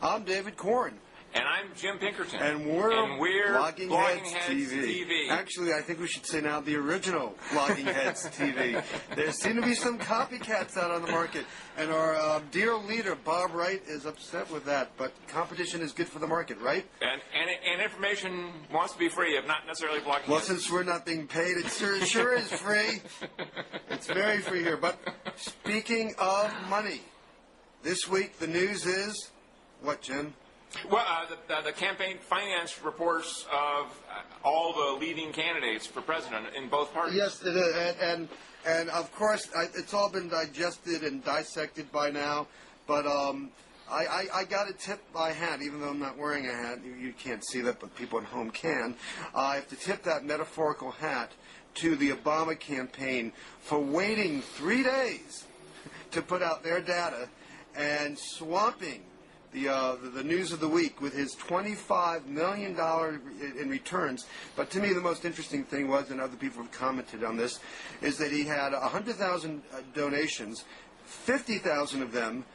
I'm David Korn. And I'm Jim Pinkerton. And we're Blogging Heads TV. Actually, I think we should say now the original Blogging Heads TV. There seem to be some copycats out on the market. And our dear leader, Bob Wright, is upset with that. But competition is good for the market, right? And information wants to be free, if not necessarily Blogging Well, Heads. since we're not being paid, it sure is free. It's very free here. But speaking of money, this week the news is, what, Jim? Well, the campaign finance reports of all the leading candidates for president in both parties. Yes, it is. And of course, it's all been digested and dissected by now. But I got to tip my hat, even though I'm not wearing a hat. You can't see that, but people at home can. I have to tip that metaphorical hat to the Obama campaign for waiting 3 days to put out their data and swamping the news of the week with his $25 million in returns. But to me, the most interesting thing was, and other people have commented on this, is that he had 100,000 donations. 50,000 of them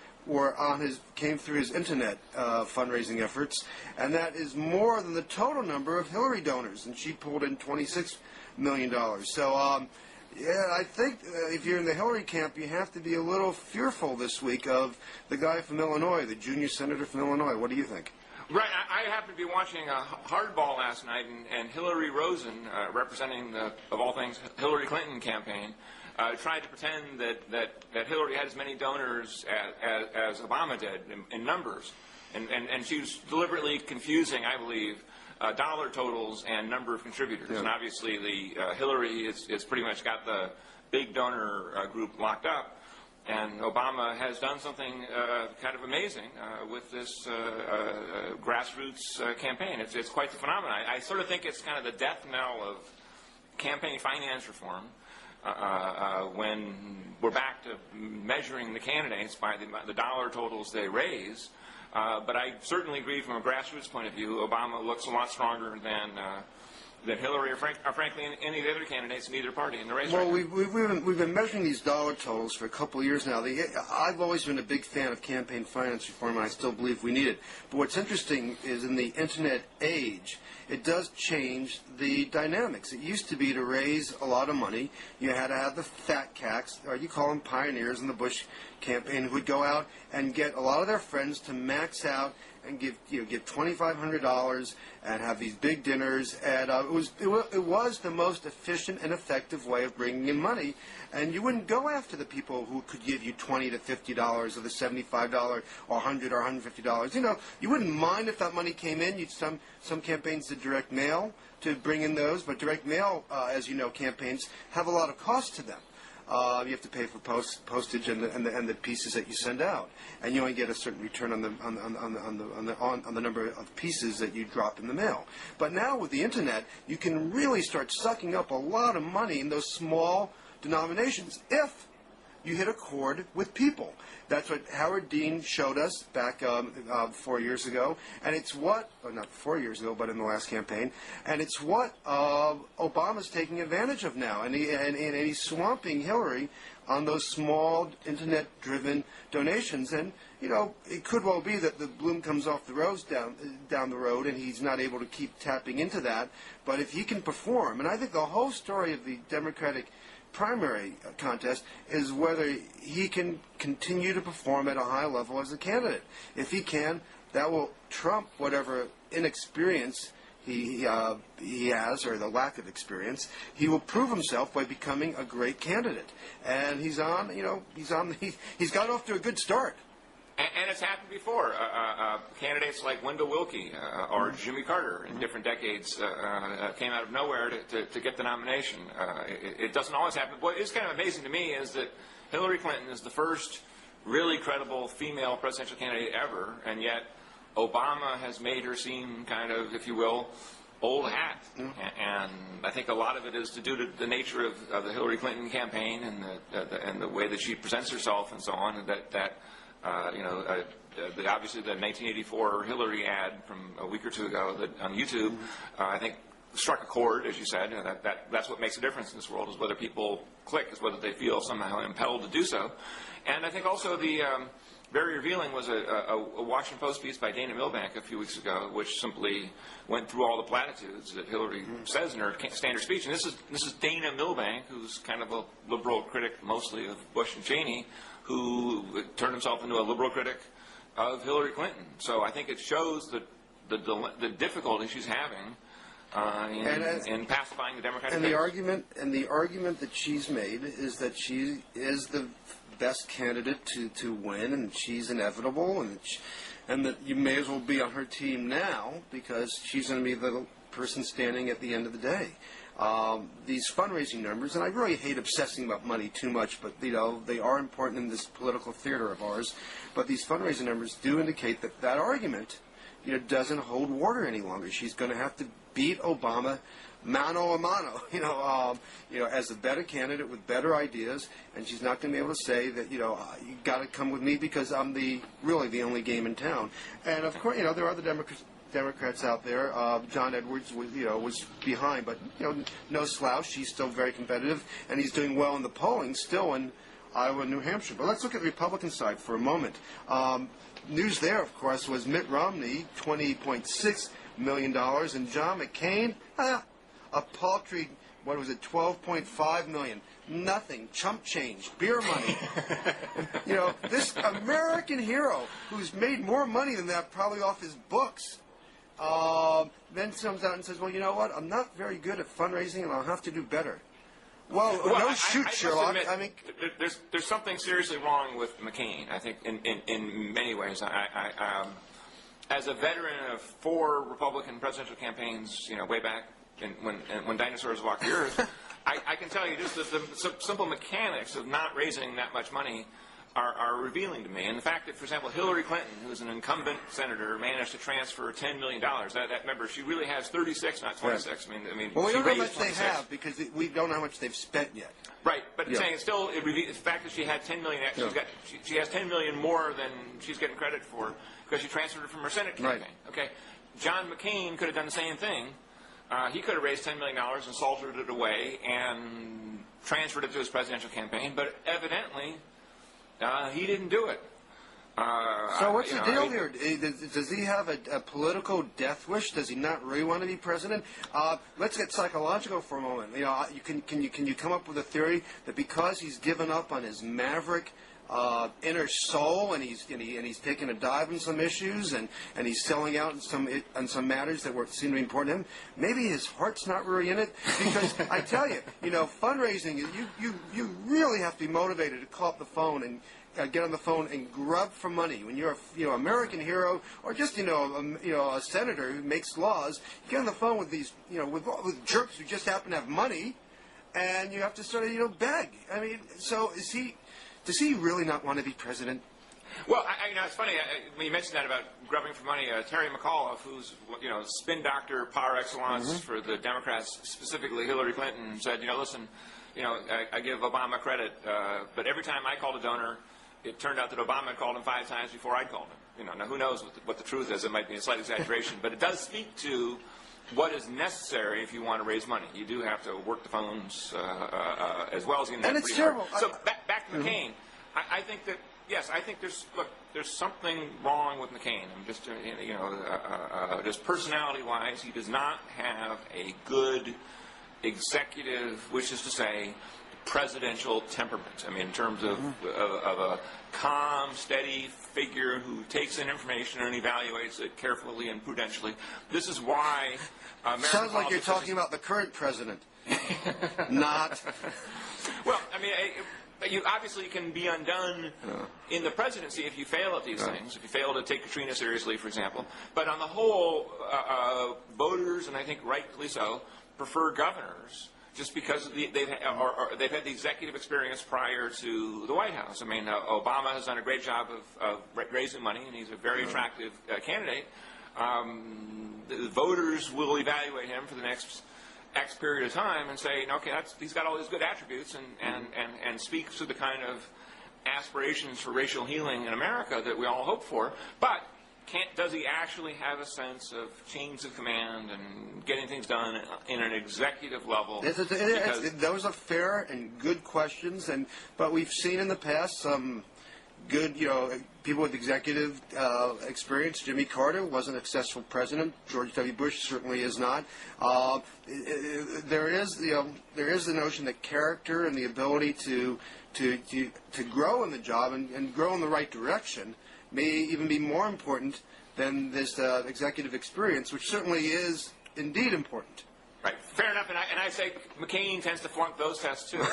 came through his internet fundraising efforts, and that is more than the total number of Hillary donors, and she pulled in $26 million. So, yeah, I think if you're in the Hillary camp, you have to be a little fearful this week of the guy from Illinois, the junior senator from Illinois. What do you think? Right. I happened to be watching Hardball last night, and Hillary Rosen, representing the, of all things, Hillary Clinton campaign, tried to pretend that Hillary had as many donors as Obama did in numbers. And she was deliberately confusing, I believe, dollar totals and number of contributors. Yeah. And obviously the Hillary is pretty much got the big donor group locked up. And Obama has done something kind of amazing with this grassroots campaign. It's quite the phenomenon. I sort of think it's kind of the death knell of campaign finance reform when we're back to measuring the candidates by the dollar totals they raise. But I certainly agree from a grassroots point of view, Obama looks a lot stronger than Hillary or frankly any of the other candidates in either party in the race. Well, we've been measuring these dollar totals for a couple of years now. I've always been a big fan of campaign finance reform, and I still believe we need it. But what's interesting is in the Internet age, it does change the dynamics. It used to be to raise a lot of money, you had to have the fat cats, or you call them pioneers in the Bush campaign, who would go out and get a lot of their friends to max out and give $2,500 and have these big dinners, and it was the most efficient and effective way of bringing in money, and you wouldn't go after the people who could give you $20 to $50 or the $75 or $100 or $150. You wouldn't mind if that money came in. Some campaigns did direct mail to bring in those, but direct mail, as you know, campaigns have a lot of cost to them. You have to pay for postage and the pieces that you send out, and you only get a certain return on the number of pieces that you drop in the mail. But now with the internet, you can really start sucking up a lot of money in those small denominations if you hit a chord with people. That's what Howard Dean showed us back 4 years ago, and it's what, not 4 years ago, but in the last campaign, and it's what Obama's taking advantage of now, and he's swamping Hillary on those small internet-driven donations, and it could well be that the bloom comes off the rose down the road, and he's not able to keep tapping into that, but if he can perform, and I think the whole story of the Democratic primary contest is whether he can continue to perform at a high level as a candidate. If he can, that will trump whatever inexperience he has, or the lack of experience. He will prove himself by becoming a great candidate, and he's gotten off to a good start. And it's happened before. Candidates like Wendell Willkie or Jimmy Carter in different decades came out of nowhere to get the nomination. It doesn't always happen. What is kind of amazing to me is that Hillary Clinton is the first really credible female presidential candidate ever, and yet Obama has made her seem kind of, if you will, old hat. And I think a lot of it is to do to the nature of the Hillary Clinton campaign and the way that she presents herself and so on, and obviously the 1984 Hillary ad from a week or two ago on YouTube, I think struck a chord, as you said. That's what makes a difference in this world, is whether people click, is whether they feel somehow impelled to do so. And I think also the very revealing was a Washington Post piece by Dana Milbank a few weeks ago, which simply went through all the platitudes that Hillary says in her standard speech. And this is Dana Milbank, who's kind of a liberal critic mostly of Bush and Cheney, who turned himself into a liberal critic of Hillary Clinton. So I think it shows the difficulty she's having in pacifying the Democratic and base. the argument that she's made is that she is the best candidate to win, and she's inevitable, and that you may as well be on her team now because she's going to be the person standing at the end of the day. These fundraising numbers, and I really hate obsessing about money too much, but they are important in this political theater of ours. But these fundraising numbers do indicate that argument, doesn't hold water any longer. She's going to have to beat Obama mano a mano, as a better candidate with better ideas, and she's not going to be able to say that, you got to come with me because I'm really the only game in town. And of course, there are other Democrats out there. John Edwards was behind, but no slouch. He's still very competitive, and he's doing well in the polling still in Iowa and New Hampshire. But let's look at the Republican side for a moment. News there, of course, was Mitt Romney, $20.6 million, and John McCain, a paltry, what was it, $12.5 million. Nothing. Chump change. Beer money. This American hero who's made more money than that probably off his books, then comes out and says, well, you know what? I'm not very good at fundraising and I'll have to do better. Well, no shoot, Sherlock. Admit, there's something seriously wrong with McCain, I think, in many ways. As a veteran of 4 Republican presidential campaigns, way back when dinosaurs walked the earth, I can tell you just the simple mechanics of not raising that much money are revealing to me. And the fact that, for example, Hillary Clinton, who's an incumbent senator, managed to transfer $10 million. Remember, she really has 36, not 26. Right. I mean, well, we don't know how much 26. they have because we don't know how much they've spent yet. Right, but saying it's still the fact that she had $10 million. She has $10 million more than she's getting credit for because she transferred it from her Senate campaign. Right. Okay, John McCain could have done the same thing. He could have raised $10 million and salted it away and transferred it to his presidential campaign, but evidently he didn't do it. So what's the deal here? Does he have a political death wish? Does he not really want to be president? Let's get psychological for a moment. Can you come up with a theory that because he's given up on his maverick inner soul and he's taken a dive in some issues and he's selling out in some matters that seem to be important to him, maybe his heart's not really in it? Because I tell you, fundraising, you really have to be motivated to call up the phone and get on the phone and grub for money. When you're a American hero or just a senator who makes laws, you get on the phone with these with jerks who just happen to have money, and you have to sort of beg. I mean, so does he really not want to be president? Well, it's funny when you mentioned that about grubbing for money. Terry McAuliffe, who's spin doctor par excellence for the Democrats, specifically Hillary Clinton, said, listen, I give Obama credit, but every time I called a donor, it turned out that Obama had called him 5 times before I'd called him. Now who knows what the truth is? It might be a slight exaggeration, but it does speak to what is necessary if you want to raise money. You do have to work the phones as well as you can. And it's terrible. So back to McCain. I think that yes, I think there's something wrong with McCain. I'm just just personality-wise, he does not have a good executive, which is to say, presidential temperament. I mean, in terms of a calm, steady figure who takes in information and evaluates it carefully and prudentially. This is why sounds like you're talking about the current president. Not. Well, I mean, you obviously can be undone in the presidency if you fail at these things. If you fail to take Katrina seriously, for example. But on the whole, voters, and I think rightly so, prefer governors. Just because they've had the executive experience prior to the White House. I mean, Obama has done a great job of raising money, and he's a very attractive candidate. The voters will evaluate him for the next X period of time and say, okay, he's got all these good attributes and speaks to the kind of aspirations for racial healing in America that we all hope for. But does he actually have a sense of chains of command and getting things done in an executive level? Those are fair and good questions, but we've seen in the past some good, people with executive experience. Jimmy Carter wasn't a successful president. George W. Bush certainly is not. There is the notion that character and the ability to grow in the job and grow in the right direction may even be more important than this executive experience, which certainly is indeed important. Right. Fair enough. And I say McCain tends to flunk those tests, too.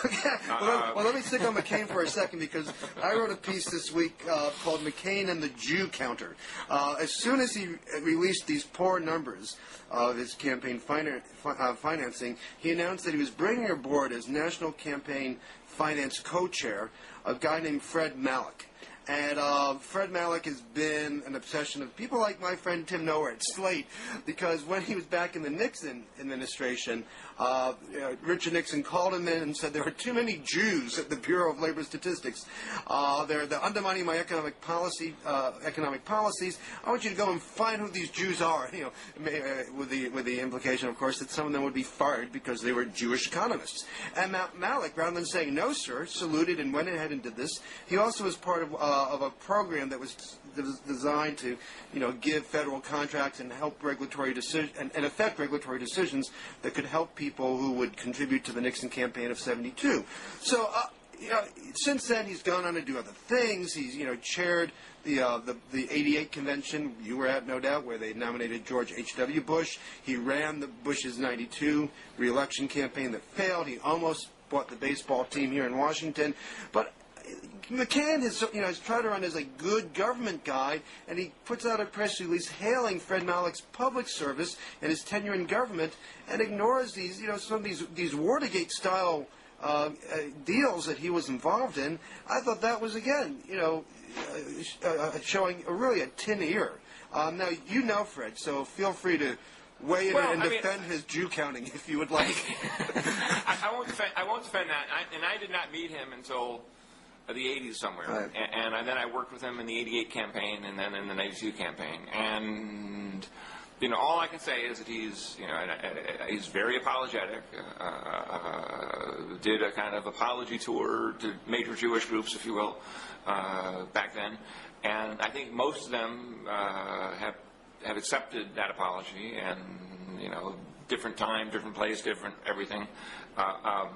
Well, let me stick on McCain for a second, because I wrote a piece this week called McCain and the Jew Counter. As soon as he released these poor numbers of his campaign financing, he announced that he was bringing aboard as National Campaign Finance co-chair a guy named Fred Malek. And Fred Malek has been an obsession of people like my friend Tim Nowhere at Slate, because when he was back in the Nixon administration, Richard Nixon called him in and said there are too many Jews at the Bureau of Labor Statistics. They're undermining my economic policies. I want you to go and find who these Jews are. With the implication, of course, that some of them would be fired because they were Jewish economists. And Malek, rather than saying no, sir, saluted and went ahead and did this. He also was part of a program that was designed to, give federal contracts and help regulatory decisions and affect regulatory decisions that could help people who would contribute to the Nixon campaign of '72. So, since then he's gone on to do other things. He's, chaired the '88 convention. You were at, no doubt, where they nominated George H.W. Bush. He ran the Bush's '92 re-election campaign that failed. He almost bought the baseball team here in Washington, but McCain has tried to run as a good government guy, and he puts out a press release hailing Fred Malek's public service and his tenure in government, and ignores these, some of these Watergate-style deals that he was involved in. I thought that was, again, showing really a tin ear. Now, Fred, so feel free to weigh in and defend his Jew counting if you would like. I won't defend that. And I did not meet him until the 80s somewhere. Right. And then I worked with him in the 88 campaign and then in the 92 campaign. And, all I can say is that he's very apologetic, did a kind of apology tour to major Jewish groups, if you will, back then. And I think most of them have accepted that apology, and, different time, different place, different everything. I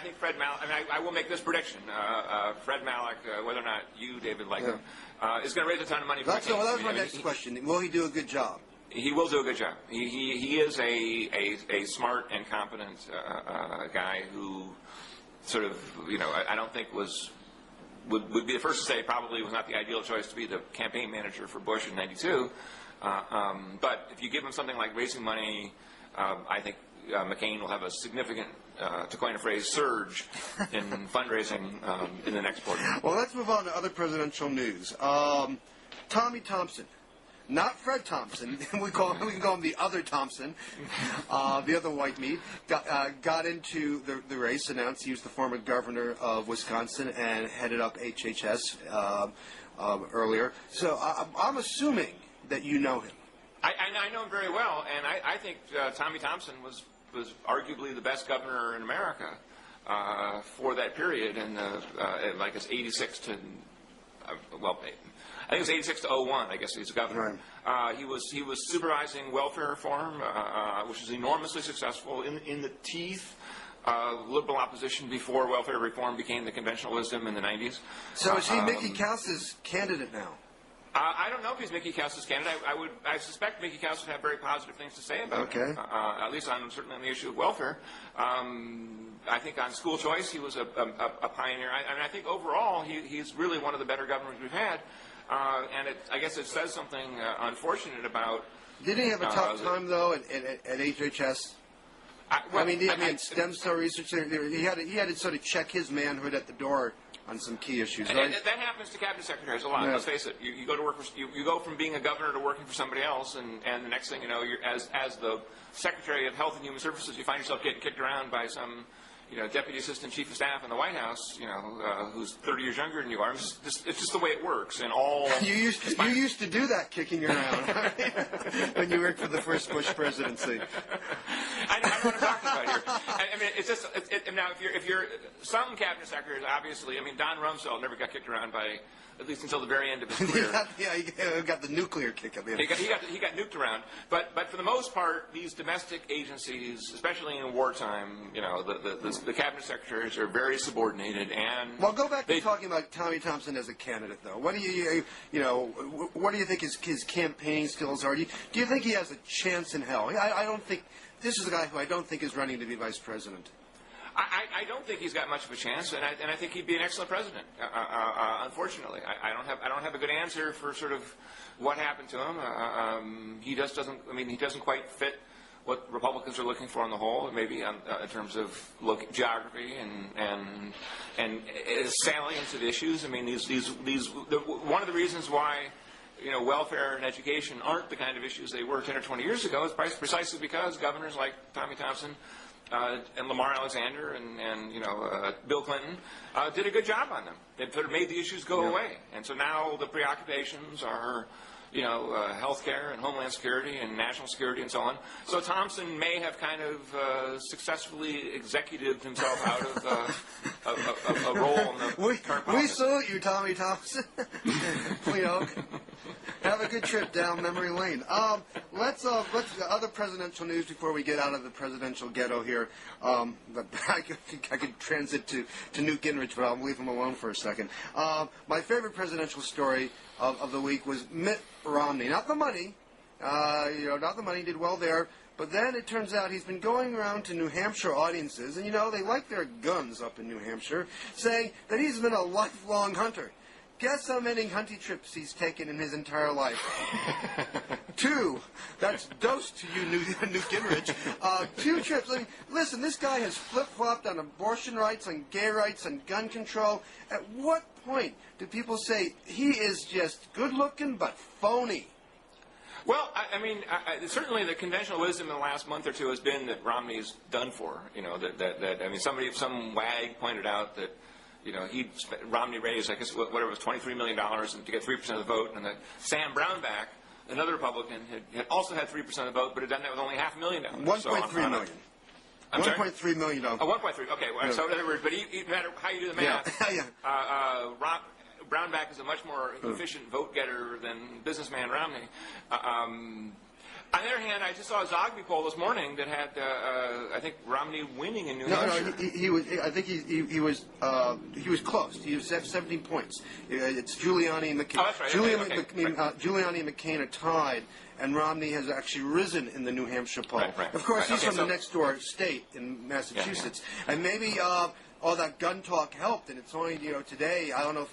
think Fred Malek, I will make this prediction. Fred Malek, whether or not you, David, like him, is going to raise a ton of money for that was my next question. Will he do a good job? He will do a good job. He is a smart and competent guy who sort of, I don't think would be the first to say probably was not the ideal choice to be the campaign manager for Bush in '92. But if you give him something like raising money, I think McCain will have a significant, to coin a phrase, surge in fundraising in the next quarter. Well, let's move on to other presidential news. Tommy Thompson. Not Fred Thompson. we can call him the other Thompson, the other white meat. Got into the race, announced he was the former governor of Wisconsin and headed up HHS earlier. So I'm assuming that you know him. I know him very well, and I think Tommy Thompson was arguably the best governor in America for that period, and like it's 86 to I think it was 86 to 01. I guess he's a governor. Right. He was supervising welfare reform, which was enormously successful in the teeth of liberal opposition before welfare reform became the conventional wisdom in the 90s. So is he Mickey Kaus's candidate now? I don't know if he's Mickey Kaus's candidate. I suspect Mickey Kaus would have very positive things to say about him. At least certainly on the issue of welfare. I think on school choice he was a pioneer. I think overall he's really one of the better governors we've had. And I guess it says something unfortunate about. Didn't he have a tough time though at HHS? Stem cell research. He had to sort of check his manhood at the door on some key issues, right? And that happens to cabinet secretaries a lot. Yeah. Let's face it. You go to work you go from being a governor to working for somebody else, and the next thing you know, you're as the Secretary of Health and Human Services, you find yourself getting kicked around by some deputy assistant chief of staff in the White House, who's 30 years younger than you are. It's just the way it works. And all you used to do that, kicking around, right? When you worked for the first Bush presidency. I I know what I'm talking about here. I mean, it's just now if you're some cabinet secretaries, obviously. I mean, Don Rumsfeld never got kicked around by, at least until the very end of his career. he got the nuclear kick at the end. He got nuked around. But for the most part, these domestic agencies, especially in wartime, the cabinet secretaries are very subordinated. And well, go back to talking about Tommy Thompson as a candidate, though. What do what do you think his campaigning skills are? Do you think he has a chance in hell? I don't think this is a guy who I don't think is running to be vice president. I don't think he's got much of a chance, and I think he'd be an excellent president. Unfortunately, I don't have a good answer for sort of what happened to him. He just doesn't. I mean, he doesn't quite fit what Republicans are looking for on the whole. Maybe in terms of geography and salience of issues. I mean, one of the reasons why welfare and education aren't the kind of issues they were 10 or 20 years ago is precisely because governors like Tommy Thompson and Lamar Alexander and Bill Clinton did a good job on them. They sort of made the issues go away. And so now the preoccupations are health care and homeland security and national security and so on. So Thompson may have kind of successfully executed himself out of a role in the current We salute you, Tommy Thompson. Have a good trip down memory lane. Let's other presidential news before we get out of the presidential ghetto here. I could transit to Newt Gingrich, but I'll leave him alone for a second. My favorite presidential story of the week was Mitt Romney. Not the money. Not the money. Did well there. But then it turns out he's been going around to New Hampshire audiences, and they like their guns up in New Hampshire, saying that he's been a lifelong hunter. Guess how many hunting trips he's taken in his entire life? 2. That's dose to you, Newt Gingrich. 2 trips. I mean, listen, this guy has flip-flopped on abortion rights, on gay rights, on gun control. At what point do people say he is just good-looking but phony? Well, I mean, certainly the conventional wisdom in the last month or two has been that Romney's done for. Some wag pointed out that Romney raised, I guess, whatever it was, $23 million to get 3% of the vote, and that Sam Brownback, another Republican, had also had 3% of the vote, but had done that with only $500,000. $1.3 million. I'm sorry? $1.3 million. Oh, 1.3. Okay. Well, so in other words, but no matter how you do the math, Brownback is a much more efficient vote getter than businessman Romney. On the other hand, I just saw a Zogby poll this morning that had, I think, Romney winning in New Hampshire. No, he was. I think he was close. He was 17 points. It's Giuliani and McCain. Oh, that's right. Giuliani and McCain are tied, and Romney has actually risen in the New Hampshire poll. Right. Of course, he's from the next door state in Massachusetts, and maybe. All that gun talk helped, and it's only today. I don't know if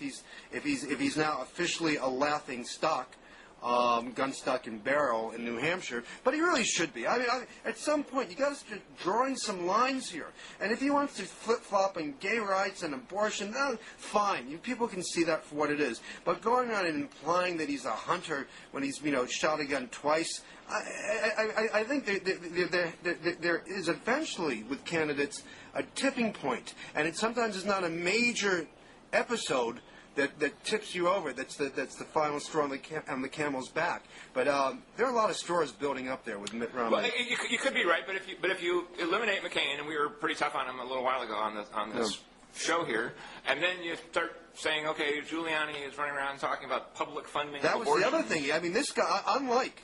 he's now officially a laughing stock. Gun stock and barrel in New Hampshire, but he really should be. I mean, at some point, you got to start drawing some lines here. And if he wants to flip-flop on gay rights and abortion, fine. People can see that for what it is. But going on and implying that he's a hunter when he's shot a gun twice, I think there is eventually with candidates a tipping point, and it sometimes is not a major episode that tips you over. That's the final straw on the camel's back. But there are a lot of straws building up there with Mitt Romney. Well, you could be right, but if you eliminate McCain, and we were pretty tough on him a little while ago on this show here, and then you start saying, okay, Giuliani is running around talking about public funding. That was the other thing. I mean, this guy, unlike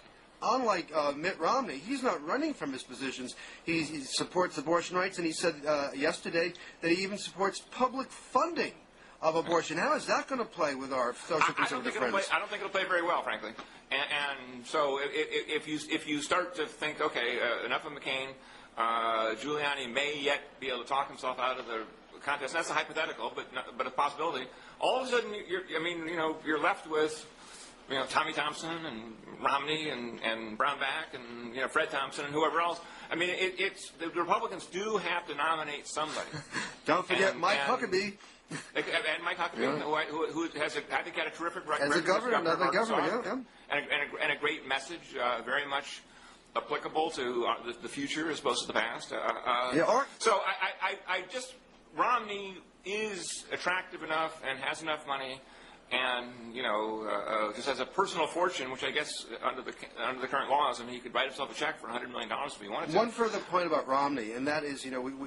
Mitt Romney, he's not running from his positions. He supports abortion rights, and he said yesterday that he even supports public funding of abortion. How is that going to play with our social conservative friends? I don't think it'll play very well, frankly. And so if you start to think, okay, enough of McCain, Giuliani may yet be able to talk himself out of the contest. That's a hypothetical, but a possibility. All of a sudden, you're left with Tommy Thompson and Romney and Brownback and Fred Thompson and whoever else. I mean, the Republicans do have to nominate somebody. Don't forget Mike Huckabee. And Mike Huckabee, who has, I think, had a terrific record as a governor, and a great message, very much applicable to the future as opposed to the past. So I just Romney is attractive enough and has enough money and just has a personal fortune, which I guess under the current laws, I mean, he could write himself a check for $100 million if he wanted to. One further point about Romney, and that is,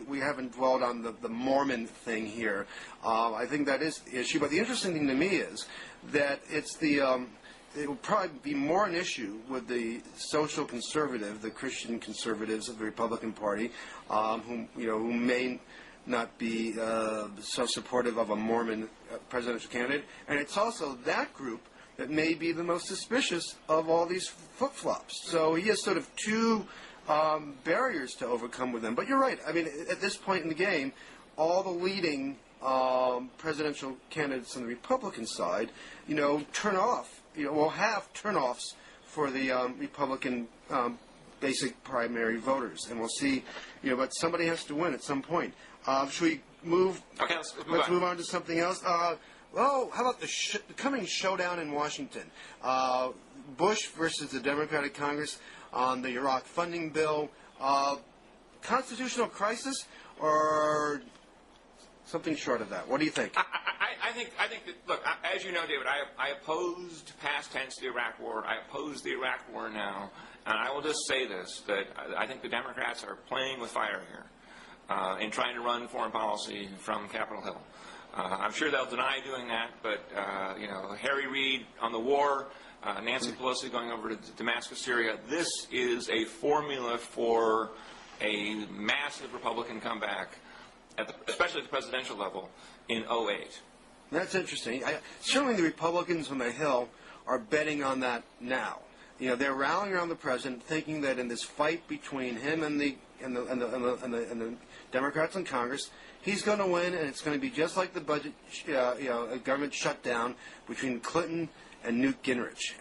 we haven't dwelled on the Mormon thing here. I think that is the issue. But the interesting thing to me is that it's it will probably be more an issue with the social conservative, the Christian conservatives of the Republican Party, who may not be so supportive of a Mormon presidential candidate. And it's also that group that may be the most suspicious of all these flip-flops. So he has sort of two barriers to overcome with them. But you're right. I mean, at this point in the game, all the leading presidential candidates on the Republican side, turn off, will have turnoffs for the Republican basic primary voters. And we'll see, but somebody has to win at some point. Should we move? Okay, let's move on to something else. How about the coming showdown in Washington? Bush versus the Democratic Congress on the Iraq funding bill. Constitutional crisis or something short of that? What do you think? I think that, look, as you know, David, I opposed past tense the Iraq War. I oppose the Iraq War now. And I will just say this, that I think the Democrats are playing with fire here in trying to run foreign policy from Capitol Hill. I'm sure they'll deny doing that, but, Harry Reid on the war, Nancy Pelosi going over to Damascus, Syria, this is a formula for a massive Republican comeback, especially at the presidential level, in 2008. That's interesting. Certainly the Republicans on the Hill are betting on that now. They're rallying around the president, thinking that in this fight between him and the Democrats in Congress, he's going to win, and it's going to be just like the budget, government shutdown between Clinton and Newt Gingrich,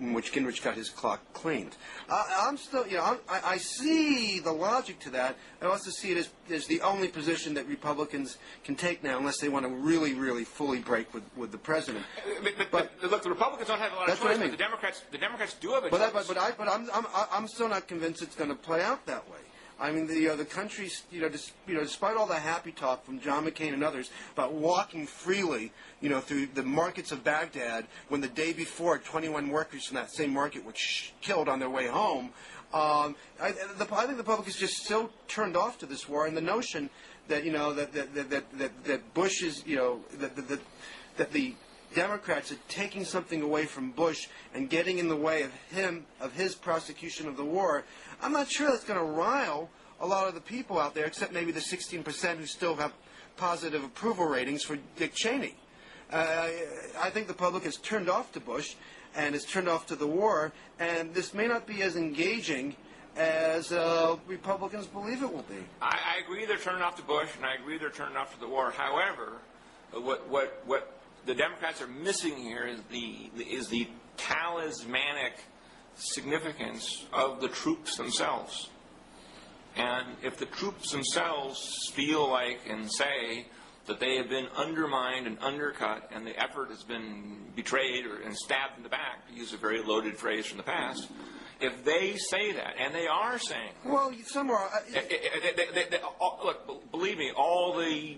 in which Gingrich got his clock cleaned. I'm still, I see the logic to that. I also see it as the only position that Republicans can take now, unless they want to really, really fully break with the president. But look, the Republicans don't have a lot of choice, but the Democrats do have a choice. But I'm still not convinced it's going to play out that way. I mean, the country's, despite all the happy talk from John McCain and others about walking freely, through the markets of Baghdad, when the day before 21 workers from that same market were killed on their way home, I think the public is just so turned off to this war, and the notion that that Bush is, that the Democrats are taking something away from Bush and getting in the way of his prosecution of the war. I'm not sure that's going to rile a lot of the people out there, except maybe the 16% who still have positive approval ratings for Dick Cheney. I think the public is turned off to Bush and is turned off to the war, and this may not be as engaging as Republicans believe it will be. I agree they're turned off to Bush, and I agree they're turned off to the war. However, what the Democrats are missing here is the talismanic significance of the troops themselves. And if the troops themselves feel like and say that they have been undermined and undercut and the effort has been betrayed and stabbed in the back, to use a very loaded phrase from the past, if they say that, and they are saying that, well, somewhere... look, believe me, all the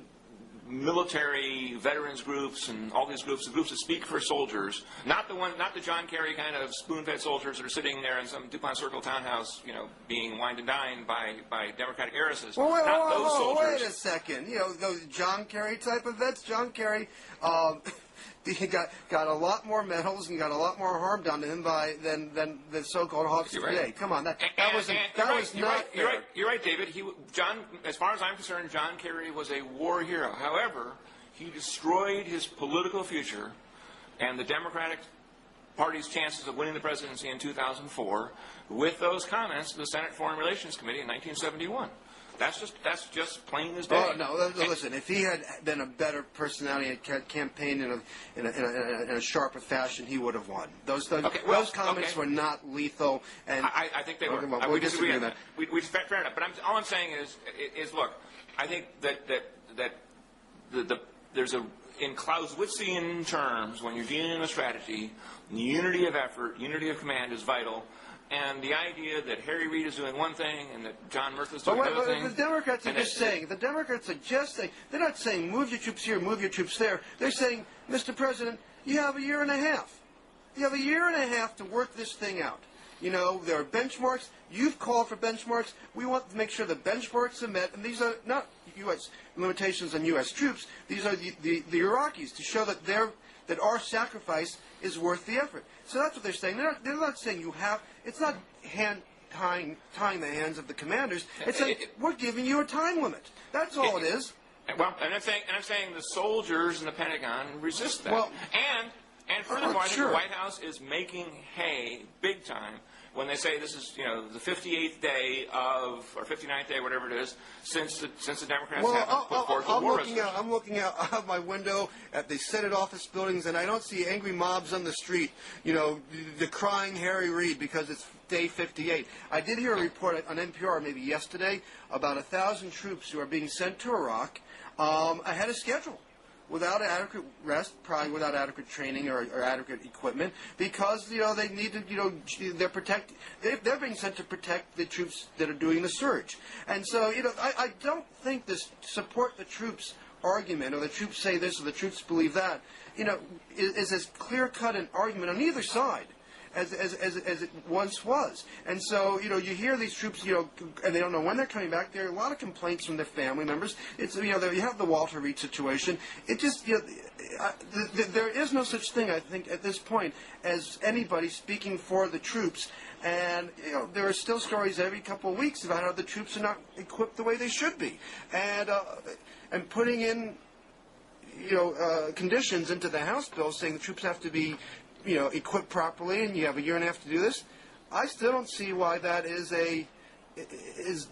military veterans groups and all these groups, the groups that speak for soldiers, not the John Kerry kind of spoon-fed soldiers that are sitting there in some DuPont Circle townhouse, being wined and dined by Democratic heiresses. Not those soldiers. Wait a second. Those John Kerry type of vets. John Kerry he got a lot more medals and got a lot more harm done to him than the so-called hawks today. Right. Come on, that was not fair. You're right, David. John, as far as I'm concerned, John Kerry was a war hero. However, he destroyed his political future and the Democratic Party's chances of winning the presidency in 2004 with those comments to the Senate Foreign Relations Committee in 1971. That's just plain as day. Oh, no, listen, if he had been a better personality and campaigned in a sharper fashion, he would have won. Those comments were not lethal. And I think they were. We disagree on that. Fair enough. But all I'm saying is look, I think that there's in Clausewitzian terms, when you're dealing in a strategy, unity of effort, unity of command is vital. And the idea that Harry Reid is doing one thing and that John Murtha's doing another thing. The Democrats are just saying. The Democrats are just saying. They're not saying move your troops here, move your troops there. They're saying, Mr. President, you have a year and a half. You have a year and a half to work this thing out. You know, there are benchmarks. You've called for benchmarks. We want to make sure the benchmarks are met. And these are not U.S. limitations on U.S. troops. These are the Iraqis to show that that our sacrifice is worth the effort. So that's what they're saying. They're not saying you have. It's not tying the hands of the commanders. It's saying we're giving you a time limit. That's all it is. Well, and I'm saying the soldiers in the Pentagon resist that. Well, and furthermore, I think the White House is making hay big time when they say this is, the 58th day or 59th day, whatever it is, since the Democrats have put forth the war resolution. I'm looking out of my window at the Senate office buildings, and I don't see angry mobs on the street, decrying Harry Reid because it's day 58. I did hear a report on NPR maybe yesterday about 1,000 troops who are being sent to Iraq ahead of schedule, without adequate rest, probably without adequate training or adequate equipment, because they need to they're being sent to protect the troops that are doing the surge. And so I don't think this support the troops argument, or the troops say this or the troops believe that, is as clear cut an argument on either side as it once was. And so, you hear these troops, and they don't know when they're coming back. There are a lot of complaints from their family members. It's, you have the Walter Reed situation. It just, there is no such thing, I think, at this point, as anybody speaking for the troops. And, there are still stories every couple of weeks about how the troops are not equipped the way they should be. And putting in, conditions into the House bill saying the troops have to be equipped properly, and you have a year and a half to do this. I still don't see why that is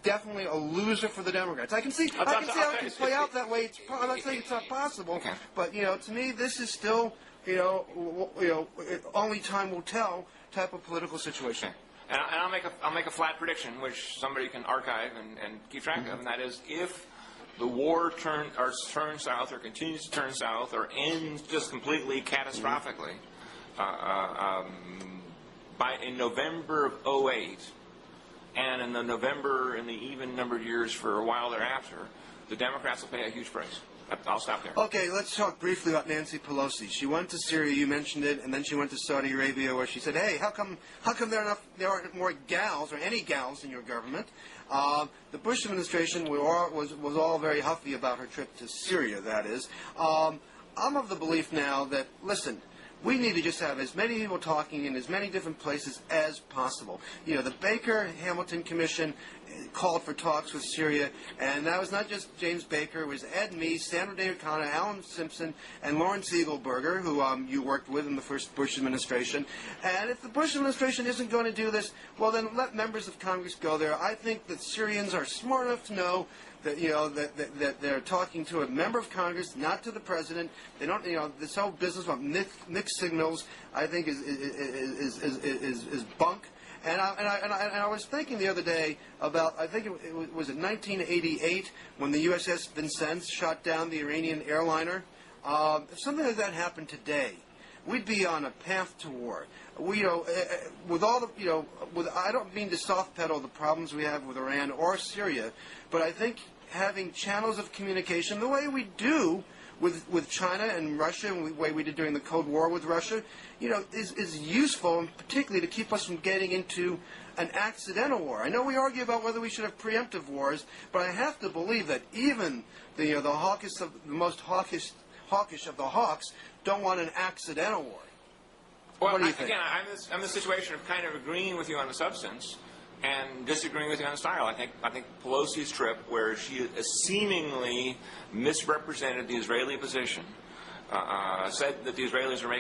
definitely a loser for the Democrats. I can see how it can play out that way. I'm not saying it's not possible, but to me, this is still only time will tell type of political situation. And I'll make a flat prediction, which somebody can archive and keep track of, and that is if the war turns south or continues to turn south or ends just completely catastrophically. In November of 2008, and in the even-numbered years for a while thereafter, the Democrats will pay a huge price. I'll stop there. Okay, let's talk briefly about Nancy Pelosi. She went to Syria, you mentioned it, and then she went to Saudi Arabia, where she said, "Hey, how come there aren't more gals or any gals in your government?" The Bush administration was all very huffy about her trip to Syria. That is, I'm of the belief now that we need to just have as many people talking in as many different places as possible. The Baker-Hamilton Commission called for talks with Syria, and that was not just James Baker. It was Ed Meese, Sandra Day O'Connor, Alan Simpson, and Lawrence Eagleburger, who you worked with in the first Bush administration. And if the Bush administration isn't going to do this, well, then let members of Congress go there. I think that Syrians are smart enough to know that that they're talking to a member of Congress, not to the president. They don't, this whole business about mixed signals, I think is bunk. And I was thinking the other day about, I think it was in 1988 when the USS Vincennes shot down the Iranian airliner. If something like that happened today, we'd be on a path to war. With all the, I don't mean to soft pedal the problems we have with Iran or Syria, but I think having channels of communication, the way we do with China and Russia, and the way we did during the Cold War with Russia, is useful, and particularly to keep us from getting into an accidental war. I know we argue about whether we should have preemptive wars, but I have to believe that even the most hawkish of the hawks don't want an accidental war. Well, what do you think? Again, I'm in the situation of kind of agreeing with you on the substance and disagreeing with you on the style. I think Pelosi's trip, where she seemingly misrepresented the Israeli position, said that the Israelis are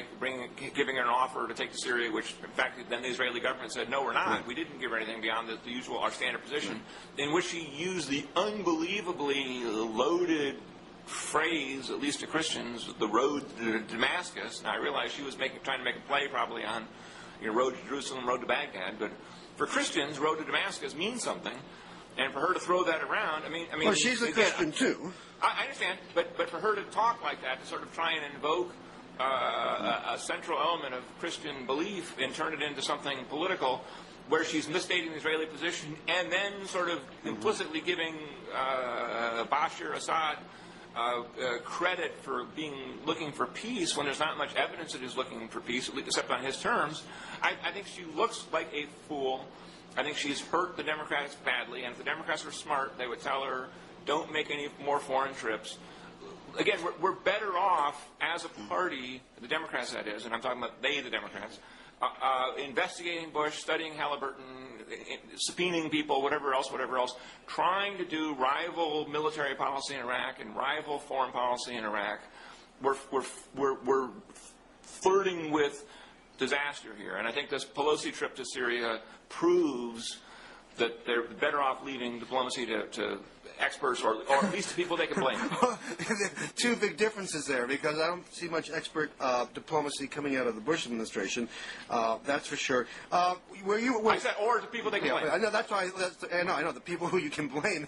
giving her an offer to take to Syria, which, in fact, then the Israeli government said, no, we're not. Right. We didn't give her anything beyond the usual, our standard position, in which she used the unbelievably loaded phrase, at least to Christians, the road to Damascus. Now, I realize she was trying to make a play probably on road to Jerusalem, road to Baghdad, but for Christians, road to Damascus means something, and for her to throw that around, I mean. Well, she's a Christian too. I understand, but for her to talk like that, to sort of try and invoke a central element of Christian belief and turn it into something political, where she's misstating the Israeli position and then sort of implicitly giving Bashar Assad credit for looking for peace when there's not much evidence that he's looking for peace, except on his terms. I think she looks like a fool. I think she's hurt the Democrats badly, and if the Democrats were smart, they would tell her, don't make any more foreign trips. Again, we're better off as a party, the Democrats that is, and I'm talking about they, the Democrats, investigating Bush, studying Halliburton, subpoenaing people, whatever else, trying to do rival military policy in Iraq and rival foreign policy in Iraq. We're flirting with disaster here, and I think this Pelosi trip to Syria proves that they're better off leaving diplomacy to experts, or at least to people they can blame. Two big differences there, because I don't see much expert diplomacy coming out of the Bush administration. That's for sure. I said, or to people they can blame. I know that's why. I know the people who you can blame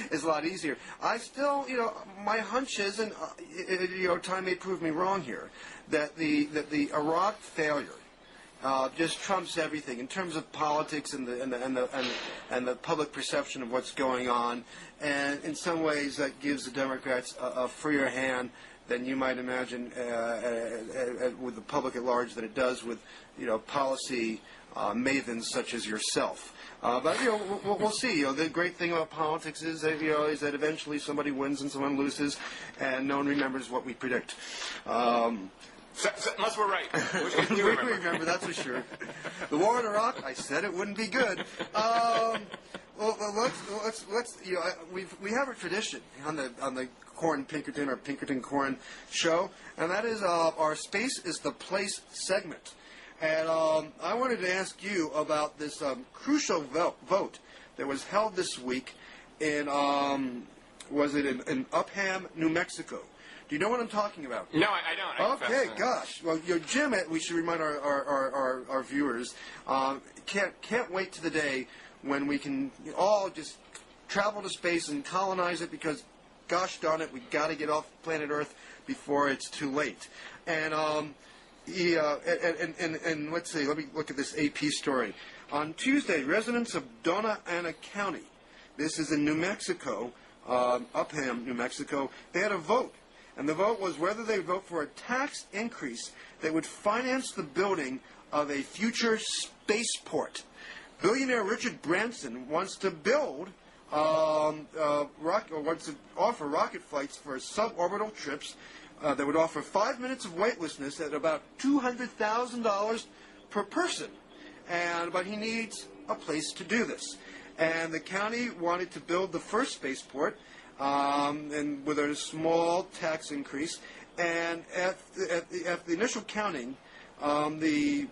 is a lot easier. I still, my hunch is, and time may prove me wrong here, that the Iraq failure just trumps everything in terms of politics and the public perception of what's going on, and in some ways that gives the Democrats a freer hand than you might imagine with the public at large than it does with policy mavens such as yourself. But we'll see. The great thing about politics is that is that eventually somebody wins and someone loses, and no one remembers what we predict. Unless we're right. Which we remember, that's for sure. The war in Iraq, I said it wouldn't be good. Let's we have a tradition on the Pinkerton or Pinkerton Corn show, and that is our Space is the Place segment. And I wanted to ask you about this crucial vote that was held this week in was it in Upham, New Mexico? Do you know what I'm talking about? No, I don't. Okay, gosh. Well, Jim, we should remind our viewers, can't wait to the day when we can all just travel to space and colonize it, because, gosh darn it, we got to get off planet Earth before it's too late. And and let's see. Let me look at this AP story. On Tuesday, residents of Dona Ana County, this is in New Mexico, Upham, New Mexico, they had a vote. And the vote was whether they vote for a tax increase that would finance the building of a future spaceport. Billionaire Richard Branson wants to build wants to offer rocket flights for suborbital trips that would offer 5 minutes of weightlessness at about $200,000 per person. But he needs a place to do this. And the county wanted to build the first spaceport, and with a small tax increase. And at the initial counting, the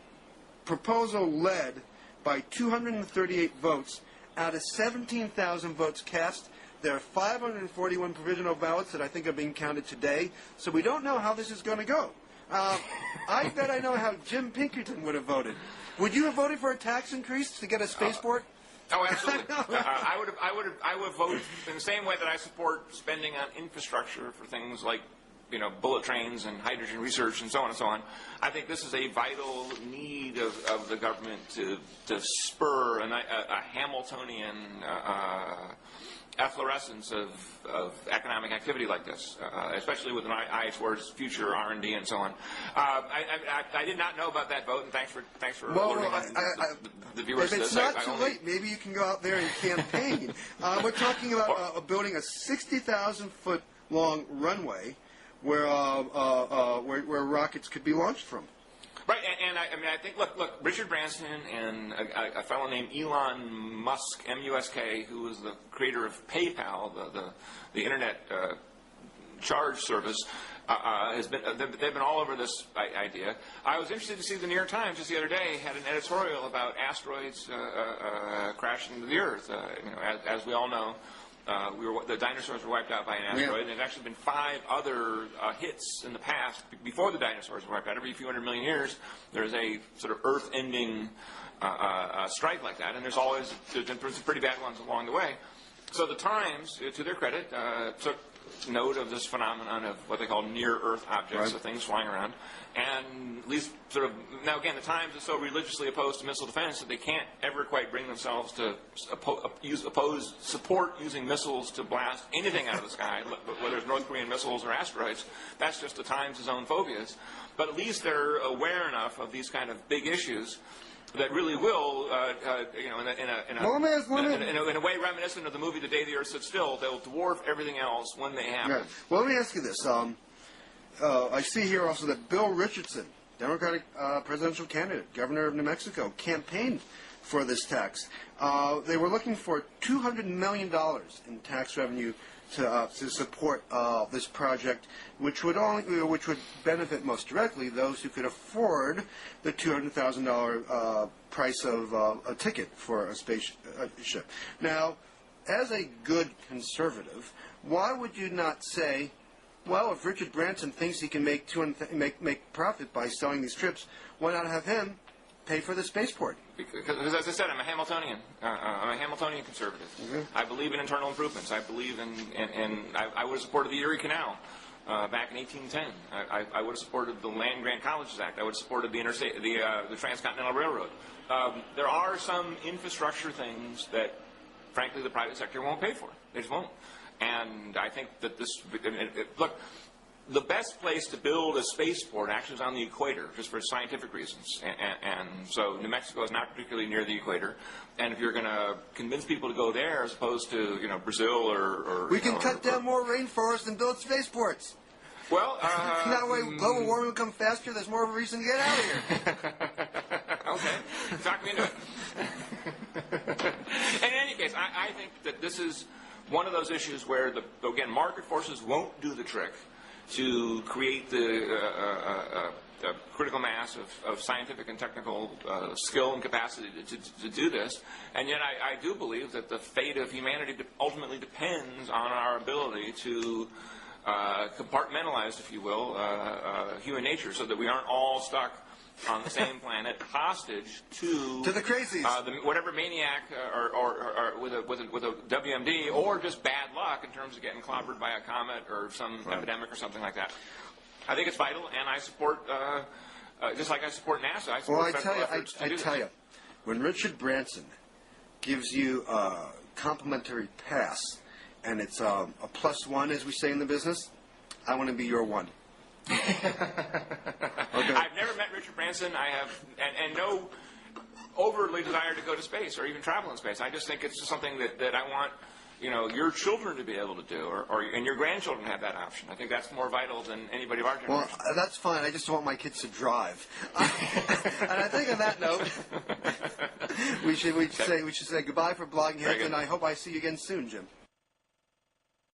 proposal led by 238 votes out of 17,000 votes cast. There are 541 provisional ballots that I think are being counted today, so we don't know how this is going to go. I bet I know how Jim Pinkerton would have voted. Would you have voted for a tax increase to get a spaceport? Oh, absolutely. I would vote in the same way that I support spending on infrastructure for things like, bullet trains and hydrogen research and so on and so on. I think this is a vital need of the government to spur a Hamiltonian efflorescence of economic activity like this, especially with an eye towards future R&D and so on. I did not know about that vote, and thanks for alerting the viewers. If it's not too late, maybe you can go out there and campaign. We're talking about building a 60,000-foot long runway where rockets could be launched from. Right, and I think, look, Richard Branson and a fellow named Elon Musk, M-U-S-K, who is the creator of PayPal, the internet charge service, they've been all over this idea. I was interested to see the New York Times just the other day had an editorial about asteroids crashing into the Earth. As we all know, the dinosaurs were wiped out by an asteroid, and there's actually been 5 other hits in the past before the dinosaurs were wiped out. Every few hundred million years, there's a sort of Earth-ending strike like that, and there's been some pretty bad ones along the way. So the Times, to their credit, took note of this phenomenon of what they call near-Earth objects, so things flying around, and at least sort of now again the Times is so religiously opposed to missile defense that they can't ever quite bring themselves to support using missiles to blast anything out of the sky, whether it's North Korean missiles or asteroids. That's just the Times' own phobias. But at least they're aware enough of these kind of big issues that really will, in a way reminiscent of the movie The Day the Earth Stood Still, they'll dwarf everything else when they happen. Right. Well, let me ask you this. I see here also that Bill Richardson, Democratic presidential candidate, governor of New Mexico, campaigned for this tax. They were looking for $200 million in tax revenue to support this project, which would benefit most directly those who could afford the $200,000 price of a ticket for a spaceship. Now, as a good conservative, why would you not say, well, if Richard Branson thinks he can make profit by selling these trips, why not have him pay for the spaceport? Because, as I said, I'm a Hamiltonian. I'm a Hamiltonian conservative. Mm-hmm. I believe in internal improvements. I believe I would have supported the Erie Canal back in 1810. I would have supported the Land Grant Colleges Act. I would have supported the Transcontinental Railroad. There are some infrastructure things that, frankly, the private sector won't pay for. They just won't. And I think that look, the best place to build a spaceport actually is on the equator, just for scientific reasons. And so New Mexico is not particularly near the equator. And if you're going to convince people to go there as opposed to, Brazil or we can cut down more rainforests and build spaceports. Well, that way global warming will come faster. There's more of a reason to get out of here. Okay, talk me into it. In any case, I think that this is one of those issues where, again, market forces won't do the trick to create the critical mass of scientific and technical skill and capacity to do this. And yet I do believe that the fate of humanity ultimately depends on our ability to compartmentalize, if you will, human nature so that we aren't all stuck on the same planet, hostage to the crazies, whatever maniac or with a WMD, or just bad luck in terms of getting clobbered by a comet or some epidemic or something like that. I think it's vital, and I support, just like I support NASA. I support I tell you, when Richard Branson gives you a complimentary pass, and it's a +1, as we say in the business, I want to be your one. Okay. I've never met Richard Branson. I have, and no overtly desire to go to space or even travel in space. I just think it's just something that I want, your children to be able to do, and your grandchildren have that option. I think that's more vital than anybody of our generation. Well, that's fine. I just don't want my kids to drive. And I think on that note, we should say goodbye for Blogging Heads, and I hope I see you again soon, Jim.